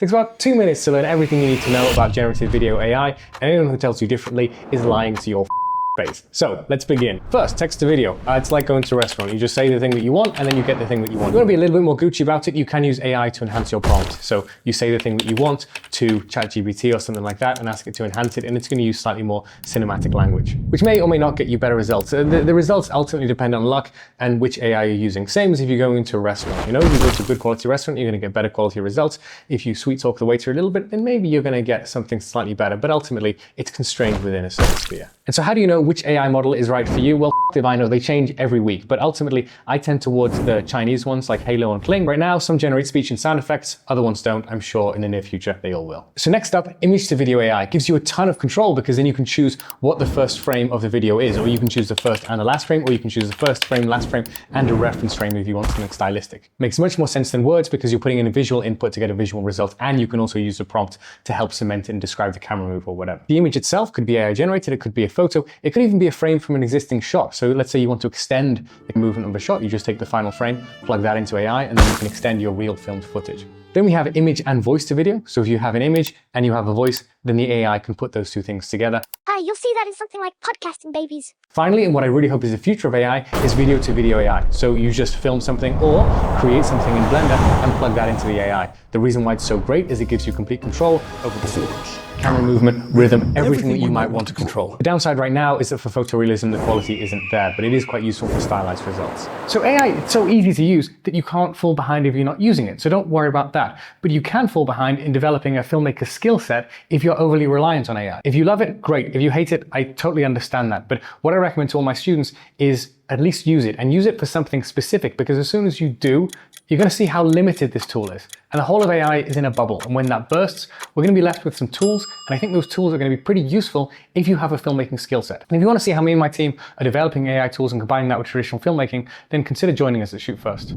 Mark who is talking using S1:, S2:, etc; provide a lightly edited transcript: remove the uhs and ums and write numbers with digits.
S1: takes about 2 minutes to learn everything you need to know about generative video AI, and anyone who tells you differently is lying to your face. So let's begin. First, text to video. It's like going to a restaurant. You just say the thing that you want and then you get the thing that you want. If you want to be a little bit more Gucci about it, you can use AI to enhance your prompt. So you say the thing that you want to ChatGPT or something like that and ask it to enhance it, and it's going to use slightly more cinematic language, which may or may not get you better results. The results ultimately depend on luck and which AI you're using. Same as if you're going into a restaurant. You know, if you go to a good quality restaurant, you're going to get better quality results. If you sweet talk the waiter a little bit, then maybe you're going to get something slightly better, but ultimately it's constrained within a certain sphere. And so how do you know which AI model is right for you? Well, if I know, they change every week, but ultimately I tend towards the Chinese ones like Halo and Kling. Right now, some generate speech and sound effects, other ones don't. I'm sure in the near future they all will. So next up, image to video AI gives you a ton of control because then you can choose what the first frame of the video is, or you can choose the first and the last frame, or you can choose the first frame, last frame, and a reference frame if you want something stylistic. Makes much more sense than words because you're putting in a visual input to get a visual result, and you can also use the prompt to help cement it and describe the camera move or whatever. The image itself could be AI generated, it could be a photo, it could even be a frame from an existing shot. So let's say you want to extend the movement of a shot, you just take the final frame, plug that into AI, and then you can extend your real filmed footage. Then we have image and voice to video. So if you have an image and you have a voice, then the AI can put those two things together.
S2: You'll see that in something like podcasting babies.
S1: Finally, and what I really hope is the future of AI, is video to video AI. So you just film something or create something in Blender and plug that into the AI. The reason why it's so great is it gives you complete control over the footage, camera movement, rhythm, everything that you might want to control. The downside right now is that for photorealism, the quality isn't there, but it is quite useful for stylized results. So AI, it's so easy to use that you can't fall behind if you're not using it. So don't worry about that. But you can fall behind in developing a filmmaker skill set if you're overly reliant on AI. If you love it, great. If you hate it, I totally understand that. But what I recommend to all my students is at least use it, and use it for something specific, because as soon as you do, you're going to see how limited this tool is. And the whole of AI is in a bubble. And when that bursts, we're going to be left with some tools. And I think those tools are going to be pretty useful if you have a filmmaking skill set. And if you want to see how me and my team are developing AI tools and combining that with traditional filmmaking, then consider joining us at Shoot First.